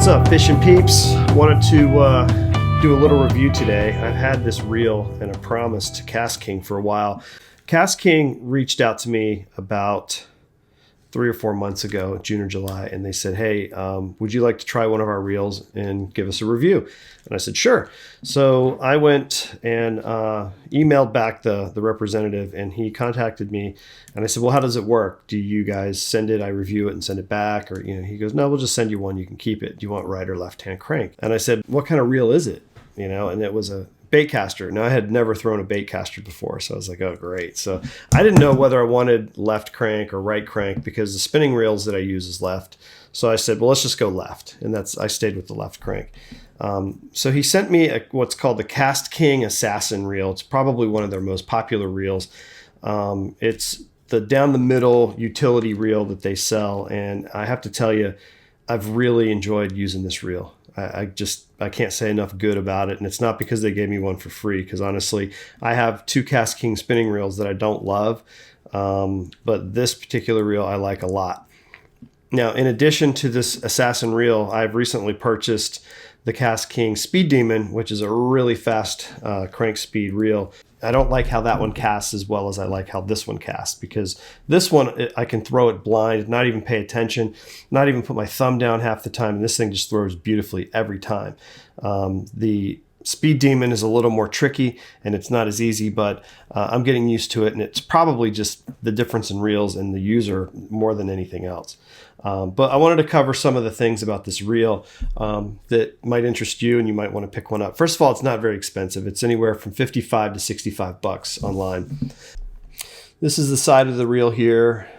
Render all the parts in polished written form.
What's up, fishing peeps? Wanted to do a little review today. I've had this reel and a promise to Kastking for a while. Kastking reached out to me about 3 or 4 months ago, June or July, and they said, hey, would you like to try one of our reels and give us a review? And I said, sure. So I went and emailed back the representative, and he contacted me, and I said, well, how does it work? Do you guys send it, I review it and send it back? Or, he goes, no, we'll just send you one, you can keep it. Do you want right or left-hand crank? And I said, what kind of reel is it? And it was a Baitcaster. Now, I had never thrown a Baitcaster before, so I was like, oh, great. So I didn't know whether I wanted left crank or right crank because the spinning reels that I use is left. So I said, well, let's just go left. And I stayed with the left crank. So he sent me what's called the Kastking Assassin reel. It's probably one of their most popular reels. It's the down the middle utility reel that they sell. And I have to tell you, I've really enjoyed using this reel. I can't say enough good about it. And it's not because they gave me one for free, because honestly, I have 2 Kastking spinning reels that I don't love. But this particular reel I like a lot. Now, in addition to this Assassin reel, I've recently purchased the Kastking Speed Demon, which is a really fast crank speed reel. I don't like how that one casts as well as I like how this one casts, because this one, I can throw it blind, not even pay attention, not even put my thumb down half the time, and this thing just throws beautifully every time. The Speed Demon is a little more tricky, and it's not as easy, but I'm getting used to it, and it's probably just the difference in reels and the user more than anything else. But I wanted to cover some of the things about this reel that might interest you, and you might want to pick one up. First of all, it's not very expensive. It's anywhere from $55 to $65 online. This is the side of the reel here.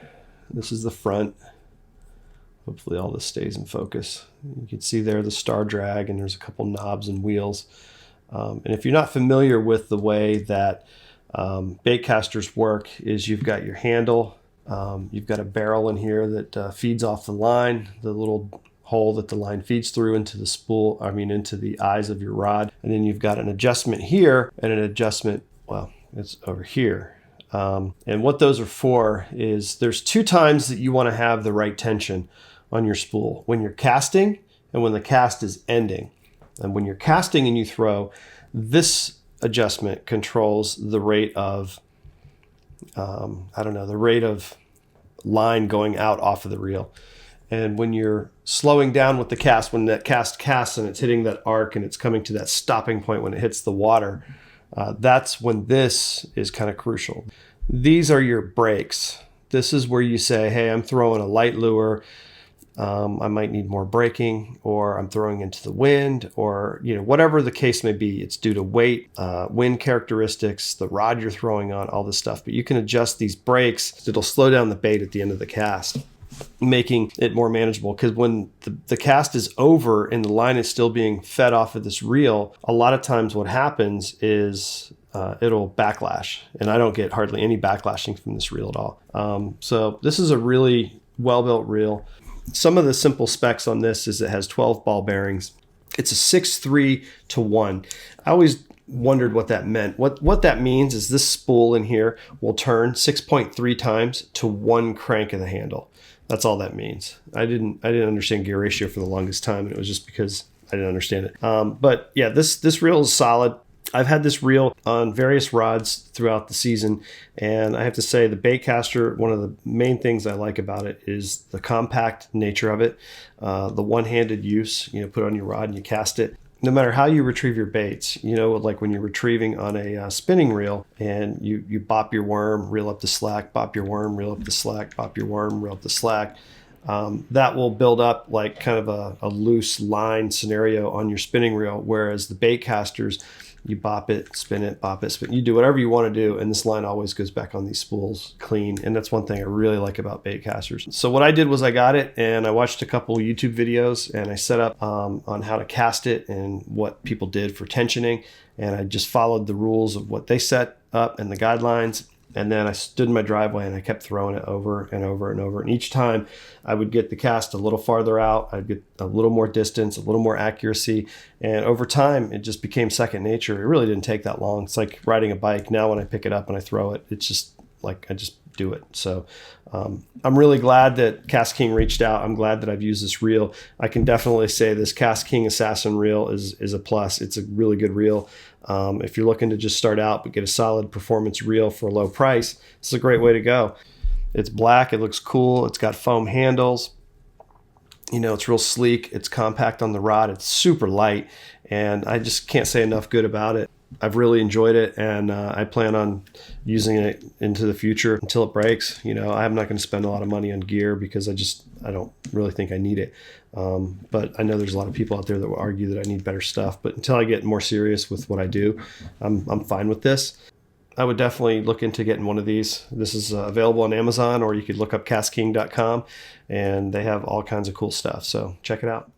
This is the front. Hopefully all this stays in focus. You can see there the star drag, and there's a couple knobs and wheels. And if you're not familiar with the way that baitcasters work, is you've got your handle. You've got a barrel in here that feeds off the line, the little hole that the line feeds through into the spool, into the eyes of your rod. And then you've got an adjustment here and an adjustment, well, it's over here. And what those are for is there's 2 times that you want to have the right tension on your spool: when you're casting and when the cast is ending. And when you're casting and you throw, this adjustment controls the rate of the rate of line going out off of the reel. And when you're slowing down with the cast, when that cast casts and it's hitting that arc and it's coming to that stopping point when it hits the water, that's when this is kind of crucial. These are your breaks. This is where you say, hey, I'm throwing a light lure. I might need more braking, or I'm throwing into the wind, or whatever the case may be. It's due to weight, wind characteristics, the rod you're throwing on, all this stuff. But you can adjust these brakes. It'll slow down the bait at the end of the cast, making it more manageable. Because when the cast is over and the line is still being fed off of this reel, a lot of times what happens is it'll backlash, and I don't get hardly any backlashing from this reel at all. So this is a really well-built reel. Some of the simple specs on this is it has 12 ball bearings. It's a 6.3 to 1. I always wondered what that meant. What that means is this spool in here will turn 6.3 times to 1 crank of the handle. That's all that means. I didn't understand gear ratio for the longest time, and it was just because I didn't understand it. But yeah, this reel is solid. I've had this reel on various rods throughout the season, and I have to say the Baitcaster, one of the main things I like about it is the compact nature of it, the one-handed use. Put it on your rod and you cast it. No matter how you retrieve your baits, like when you're retrieving on a spinning reel and you bop your worm, reel up the slack, bop your worm, reel up the slack, bop your worm, reel up the slack. That will build up like kind of a loose line scenario on your spinning reel, whereas the Baitcasters, you bop it, spin it, bop it, spin. You do whatever you want to do, and this line always goes back on these spools clean. And that's one thing I really like about Baitcasters. So what I did was I got it, and I watched a couple YouTube videos, and I set up on how to cast it and what people did for tensioning. And I just followed the rules of what they set up and the guidelines. And then I stood in my driveway and I kept throwing it over and over and over. And each time I would get the cast a little farther out. I'd get a little more distance, a little more accuracy. And over time, it just became second nature. It really didn't take that long. It's like riding a bike. Now when I pick it up and I throw it, it's just like I just do it. So I'm really glad that Kastking reached out. I'm glad that I've used this reel. I can definitely say this Kastking Assassin reel is a plus. It's a really good reel. If you're looking to just start out but get a solid performance reel for a low price, it's a great way to go. It's black. It looks cool. It's got foam handles. You know, it's real sleek. It's compact on the rod. It's super light, and I just can't say enough good about it. I've really enjoyed it, and I plan on using it into the future until it breaks. You know, I'm not going to spend a lot of money on gear because I don't really think I need it. But I know there's a lot of people out there that will argue that I need better stuff. But until I get more serious with what I do, I'm fine with this. I would definitely look into getting one of these. This is available on Amazon, or you could look up kastking.com, and they have all kinds of cool stuff. So check it out.